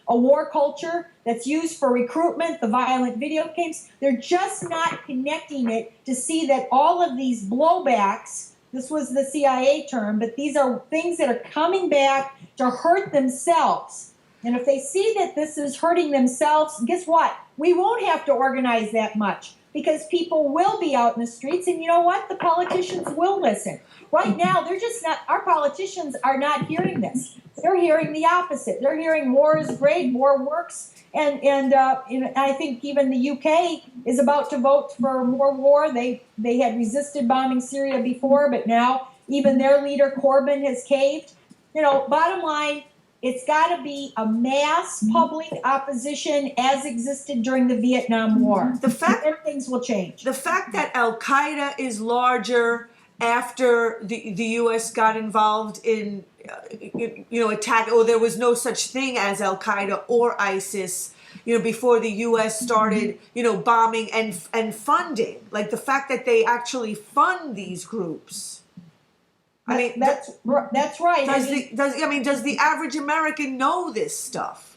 F: war culture that's used for recruitment, the violent video games. They're just not connecting it to see that all of these blowbacks, this was the CIA term, but these are things that are coming back to hurt themselves. And if they see that this is hurting themselves, guess what? We won't have to organize that much, because people will be out in the streets, and you know what? The politicians will listen. Right now, they're just not, our politicians are not hearing this. They're hearing the opposite. They're hearing war is great, war works, and I think even the UK is about to vote for more war. They had resisted bombing Syria before, but now even their leader, Corbyn, has caved. Bottom line, it's got to be a mass public opposition as existed during the Vietnam War.
A: The fact
F: and things will change.
A: The fact that Al-Qaeda is larger after the U.S. got involved in, attack, or there was no such thing as Al-Qaeda or ISIS, before the U.S. started, bombing and funding. Like the fact that they actually fund these groups. I mean,
F: that's right.
A: Does the average American know this stuff?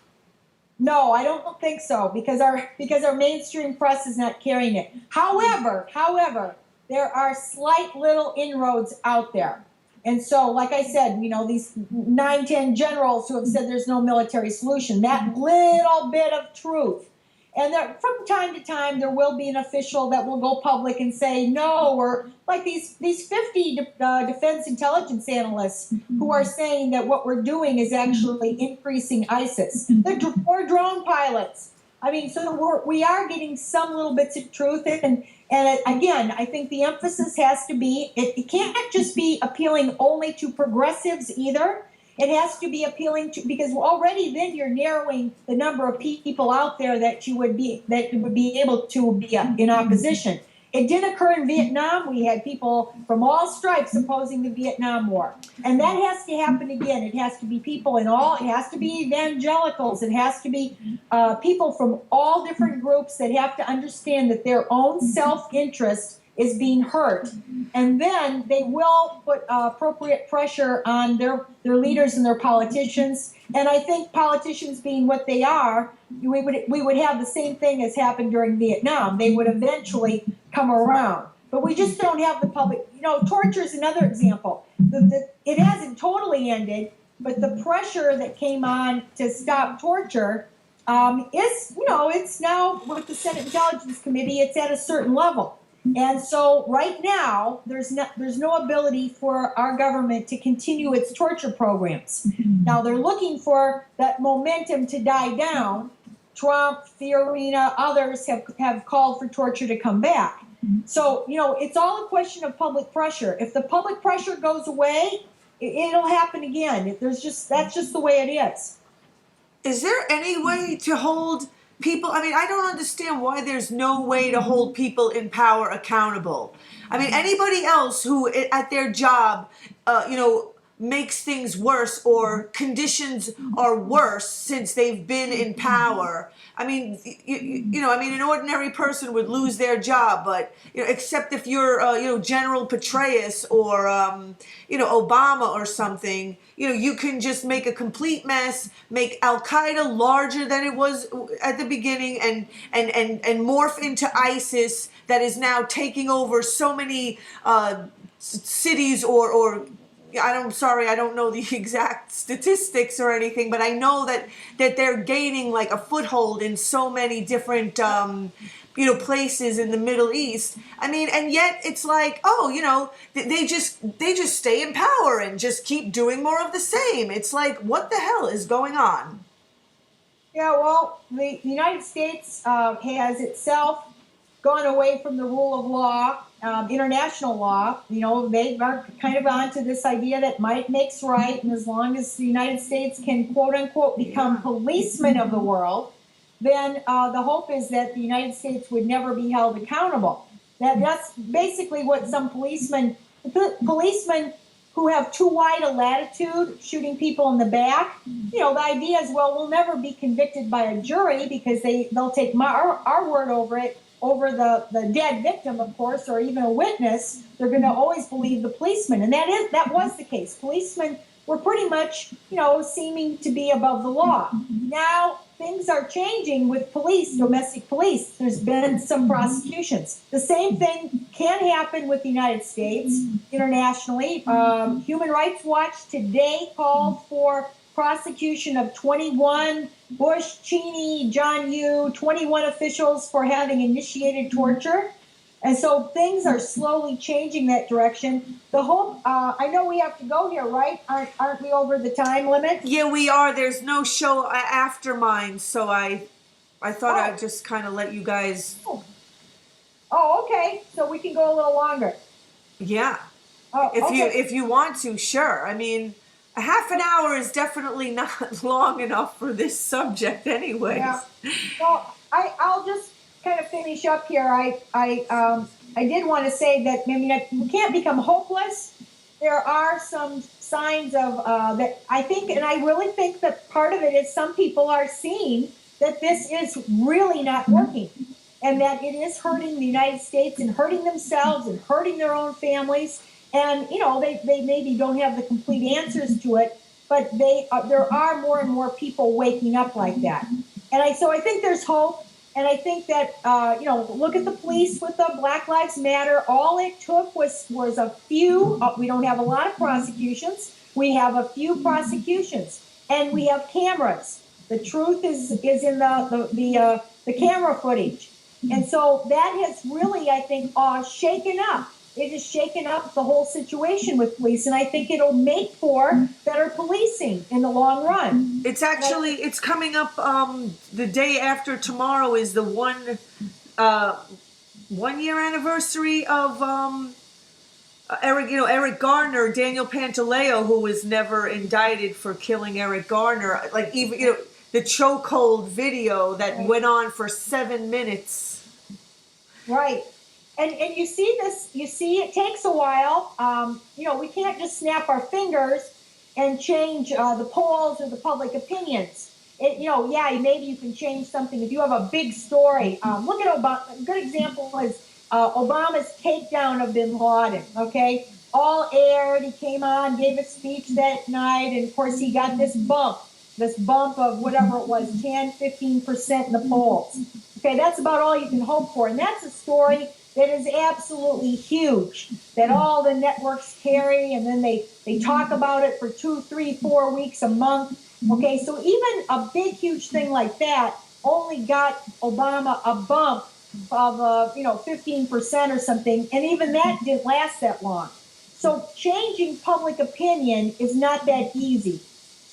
F: No, I don't think so, because our mainstream press is not carrying it. However, there are slight little inroads out there. And so, like I said, these 9-10 generals who have said there's no military solution, that little bit of truth. And from time to time, there will be an official that will go public and say no, or like these 50 defense intelligence analysts who are saying that what we're doing is actually increasing ISIS. We're drone pilots. I mean, so we are getting some little bits of truth. And again, I think the emphasis has to be, it can't just be appealing only to progressives either. It has to be appealing to, because already then you're narrowing the number of people out there that would be able to be in opposition. It did occur in Vietnam. We had people from all stripes opposing the Vietnam War. And that has to happen again. It has to be people it has to be evangelicals. It has to be people from all different groups that have to understand that their own self-interest is being hurt. And then they will put appropriate pressure on their leaders and their politicians. And I think politicians being what they are, we would have the same thing as happened during Vietnam. They would eventually come around. But we just don't have the public. Torture is another example. It hasn't totally ended, but the pressure that came on to stop torture it's now with the Senate Intelligence Committee, it's at a certain level. And so right now, there's no ability for our government to continue its torture programs. Now they're looking for that momentum to die down. Trump, Fiorina, others have called for torture to come back. So, it's all a question of public pressure. If the public pressure goes away, it'll happen again. That's just the way it is.
A: Is there any way to hold people? I mean, I don't understand why there's no way to hold people in power accountable. I mean, anybody else who at their job, makes things worse, or conditions are worse since they've been in power. I mean, an ordinary person would lose their job, but except if you're, General Petraeus or Obama or something, you can just make a complete mess, make Al-Qaeda larger than it was at the beginning, and morph into ISIS that is now taking over so many cities or I'm sorry, I don't know the exact statistics or anything, but I know that they're gaining like a foothold in so many different, places in the Middle East. I mean, and yet it's like, they just stay in power and just keep doing more of the same. It's like, what the hell is going on?
F: Yeah, well, the United States has itself gone away from the rule of law. International law, they are kind of onto this idea that might makes right, and as long as the United States can, quote unquote, become policemen of the world, then the hope is that the United States would never be held accountable. That's basically what some policemen who have too wide a latitude, shooting people in the back, the idea is, well, we'll never be convicted by a jury because they'll take our word over it, over the dead victim, of course, or even a witness. They're going to always believe the policeman. And that was the case. Policemen were pretty much, seeming to be above the law. Now, things are changing with police, domestic police. There's been some prosecutions. The same thing can happen with the United States internationally. Human Rights Watch today called for prosecution of 21 Bush, Cheney, John Yoo, 21 officials for having initiated torture. And so things are slowly changing that direction. The hope, I know we have to go here, right? Aren't we over the time limit?
A: Yeah, we are. There's no show after mine, so I thought I'd just kind of let you guys.
F: Oh, okay. So we can go a little longer.
A: Yeah.
F: Oh,
A: If you want to, sure. I mean, a half an hour is definitely not long enough for this subject, anyways.
F: Yeah. Well, I'll just kind of finish up here. I did want to say that we can't become hopeless. There are some signs of that I think, and I really think that part of it is some people are seeing that this is really not working, and that it is hurting the United States and hurting themselves and hurting their own families. And they maybe don't have the complete answers to it, but there are more and more people waking up like that. And so I think there's hope. And I think that, look at the police with the Black Lives Matter. All it took was a few. We don't have a lot of prosecutions. We have a few prosecutions, and we have cameras. The truth is in the camera footage, and so that has really, I think, shaken up. It has shaken up the whole situation with police, and I think it'll make for better policing in the long run.
A: It's coming up. The day after tomorrow is the 1 year anniversary of Eric Garner, Daniel Pantaleo, who was never indicted for killing Eric Garner. Like, even the chokehold video that went on for 7 minutes.
F: Right. And you see this, it takes a while. We can't just snap our fingers and change the polls or the public opinions. Maybe you can change something if you have a big story. Look at Obama. A good example is Obama's takedown of bin Laden, okay? All aired. He came on, gave a speech that night, and of course he got this bump of whatever it was, 10, 15% in the polls. Okay, that's about all you can hope for. And that's a story that is absolutely huge, that all the networks carry, and then they talk about it for 2, 3, 4 weeks, a month. Okay, so even a big, huge thing like that only got Obama a bump of 15% or something, and even that didn't last that long. So changing public opinion is not that easy.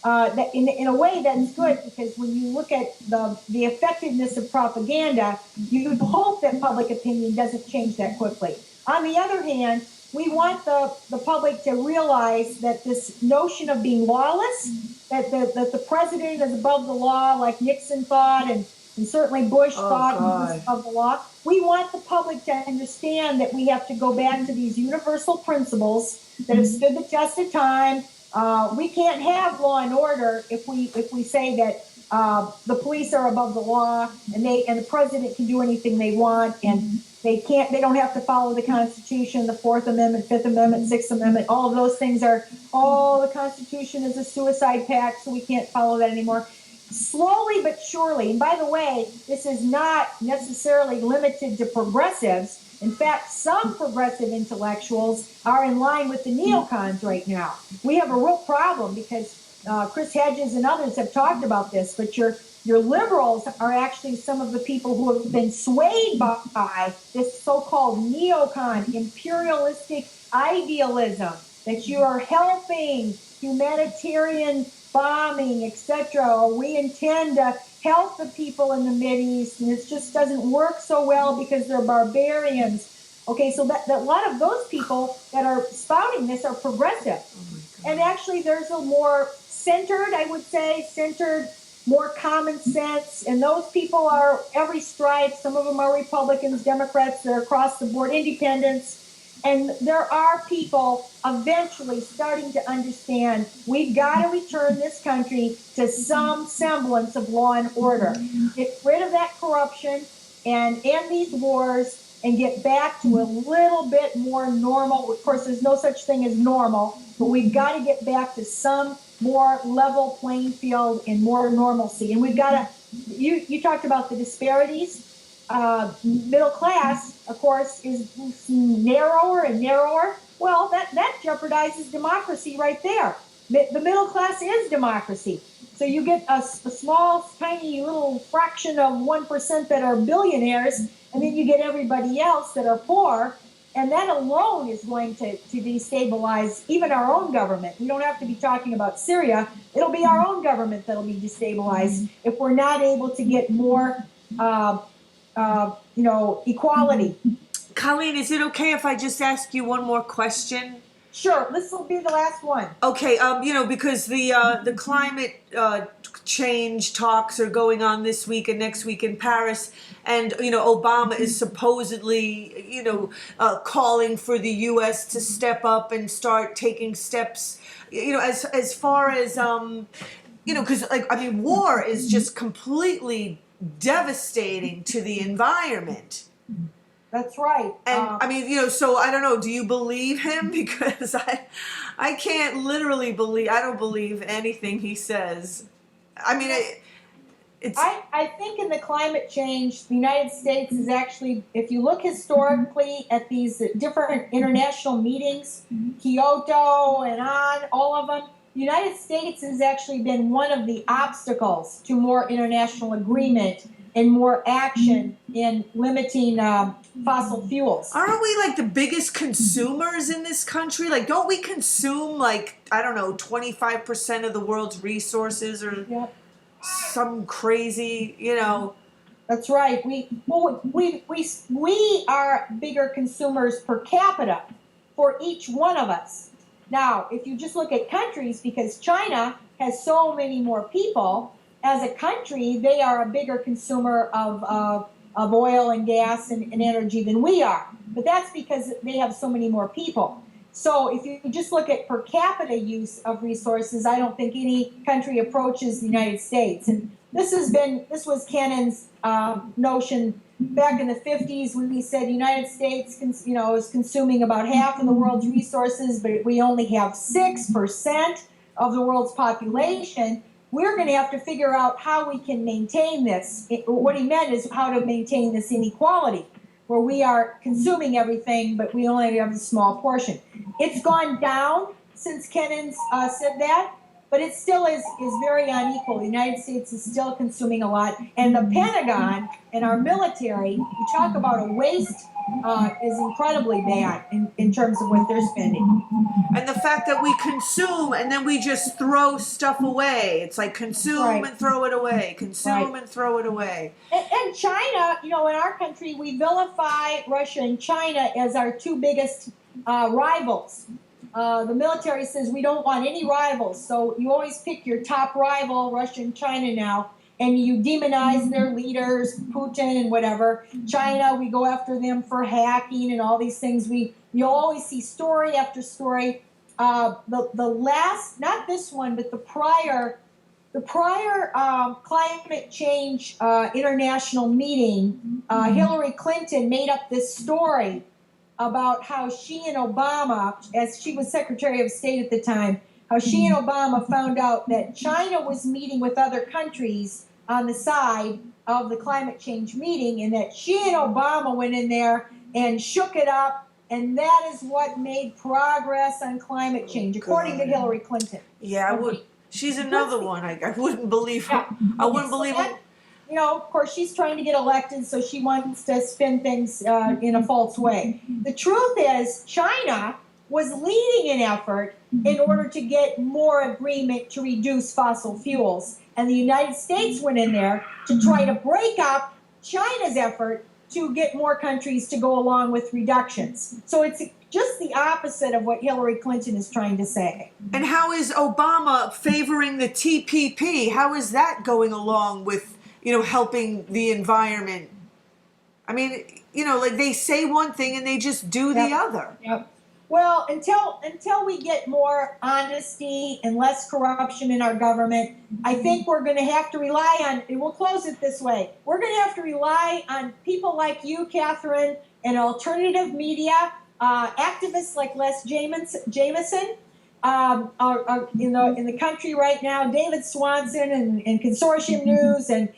F: That in a way that's good, because when you look at the effectiveness of propaganda, you hope that public opinion doesn't change that quickly. On the other hand, we want the public to realize that this notion of being lawless, that the president is above the law, like Nixon thought, and certainly Bush thought he was above the law. We want the public to understand that we have to go back to these universal principles that have stood the test of time. We can't have law and order if we say that the police are above the law and the president can do anything they want, and they don't have to follow the Constitution, the Fourth Amendment, Fifth Amendment, Sixth Amendment. All of those things the Constitution is a suicide pact, so we can't follow that anymore. Slowly but surely, and by the way, this is not necessarily limited to progressives. In fact, some progressive intellectuals are in line with the neocons right now. We have a real problem because Chris Hedges and others have talked about this, but your liberals are actually some of the people who have been swayed by this so-called neocon imperialistic idealism, that you are helping humanitarian bombing, etc. Or we intend to help the people in the Mideast, and it just doesn't work so well because they're barbarians. Okay, so that a lot of those people that are spouting this are progressive. And actually there's a more centered more common sense, and those people are every stripe. Some of them are Republicans, Democrats, they're across the board, independents. And there are people eventually starting to understand we've got to return this country to some semblance of law and order. Get rid of that corruption and end these wars and get back to a little bit more normal. Of course, there's no such thing as normal, but we've got to get back to some more level playing field and more normalcy. And we've got to, you talked about the disparities. Middle class, of course, is narrower and narrower. Well, that jeopardizes democracy right there. The middle class is democracy. So you get a small, tiny little fraction of 1% that are billionaires, and then you get everybody else that are poor, and that alone is going to destabilize even our own government. We don't have to be talking about Syria. It'll be our own government that'll be destabilized if we're not able to get more equality.
A: Colleen, is it okay if I just ask you one more question?
F: Sure, this will be the last one.
A: Okay, because the climate change talks are going on this week and next week in Paris, and Obama is supposedly calling for the U.S. to step up and start taking steps, as far as because war is just completely devastating to the environment.
F: That's right.
A: And so I don't know, do you believe him? Because I can't literally believe, I don't believe anything he says. I
F: think in the climate change, the United States is actually, if you look historically at these different international meetings, Kyoto and all of them, the United States has actually been one of the obstacles to more international agreement and more action in limiting fossil fuels.
A: Aren't we like the biggest consumers in this country? Like, don't we consume 25% of the world's resources or some crazy,
F: That's right. We are bigger consumers per capita for each one of us. Now, if you just look at countries, because China has so many more people, as a country, they are a bigger consumer of oil and gas and energy than we are. But that's because they have so many more people. So if you just look at per capita use of resources, I don't think any country approaches the United States. And this was Kennan's notion back in the 50s when he said the United States is consuming about half of the world's resources, but we only have 6% of the world's population. We're going to have to figure out how we can maintain this. What he meant is how to maintain this inequality, where we are consuming everything, but we only have a small portion. It's gone down since Kennan's said that, but it still is very unequal. The United States is still consuming a lot, and the Pentagon and our military, you talk about a waste, is incredibly bad in terms of what they're spending.
A: And the fact that we consume and then we just throw stuff away. It's like consume and throw it away, consume and throw it away.
F: And China, in our country, we vilify Russia and China as our two biggest rivals. The military says we don't want any rivals, so you always pick your top rival, Russia and China now, and you demonize their leaders, Putin and whatever. China, we go after them for hacking and all these things. You'll always see story after story. The last, not this one, but the prior climate change international meeting, Hillary Clinton made up this story about how she and Obama, as she was Secretary of State at the time, how she and Obama found out that China was meeting with other countries on the side of the climate change meeting, and that she and Obama went in there and shook it up, and that is what made progress on climate change, according to Hillary Clinton.
A: Yeah, I would. She's another one. I wouldn't believe her. I wouldn't believe her.
F: Of course, she's trying to get elected, so she wants to spin things in a false way. The truth is, China was leading an effort in order to get more agreement to reduce fossil fuels. And the United States went in there to try to break up China's effort to get more countries to go along with reductions. So just the opposite of what Hillary Clinton is trying to say.
A: And how is Obama favoring the TPP? How is that going along with, helping the environment? I mean, like they say one thing and they just do the other.
F: Yep. Well, until we get more honesty and less corruption in our government, I think we're going to have to rely on, and we'll close it this way, we're going to have to rely on people like you, Catherine, and alternative media, activists like Les Jameson, in the country right now, David Swanson and Consortium News, and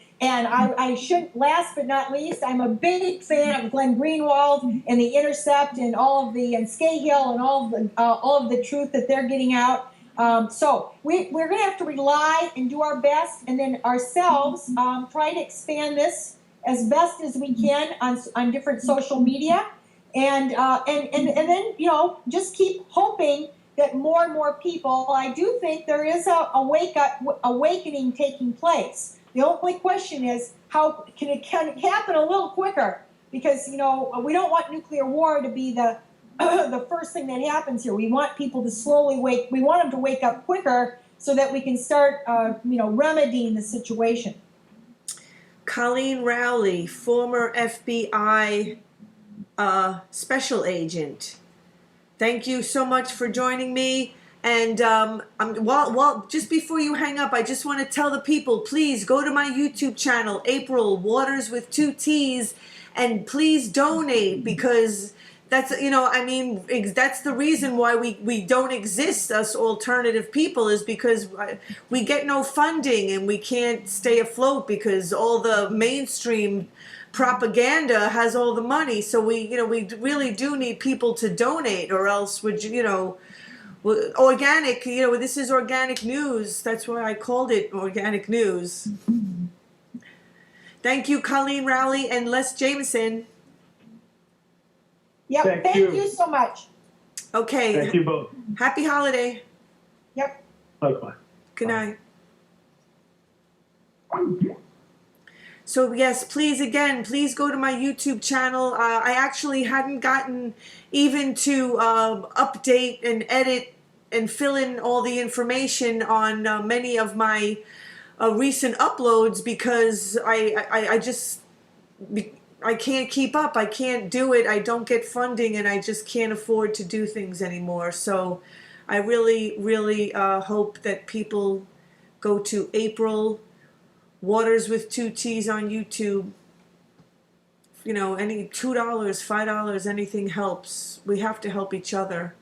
F: I should, last but not least, I'm a big fan of Glenn Greenwald and The Intercept and and Scahill and all of the truth that they're getting out. So we're going to have to rely and do our best, and then ourselves try to expand this as best as we can on different social media, and then just keep hoping that more and more people. I do think there is a awakening taking place. The only question is, how can it happen a little quicker? Because, we don't want nuclear war to be the first thing that happens here. We want people to slowly we want them to wake up quicker so that we can start, remedying the situation.
A: COLEEN ROWLEY, former FBI special agent. Thank you so much for joining me. And just before you hang up, I just want to tell the people, please go to my YouTube channel, April Waters with 2 T's, and please donate, because that's, that's the reason why we don't exist, us alternative people, is because we get no funding and we can't stay afloat because all the mainstream propaganda has all the money. So we really do need people to donate, or else organic, this is organic news. That's why I called it organic news. Thank you, COLEEN ROWLEY and Les Jameson.
F: Yep, thank you so much.
A: Okay.
G: Thank you both.
A: Happy holiday.
F: Yep.
G: Likewise.
A: Good night. So yes, please go to my YouTube channel. I actually hadn't gotten even to update and edit and fill in all the information on many of my recent uploads, because I can't keep up. I can't do it. I don't get funding, and I just can't afford to do things anymore. So I really, really hope that people go to April Waters with 2 T's on YouTube. Any $2, $5, anything helps. We have to help each other.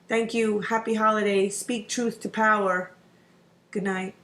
A: Thank you. Happy holiday. Speak truth to power. Good night.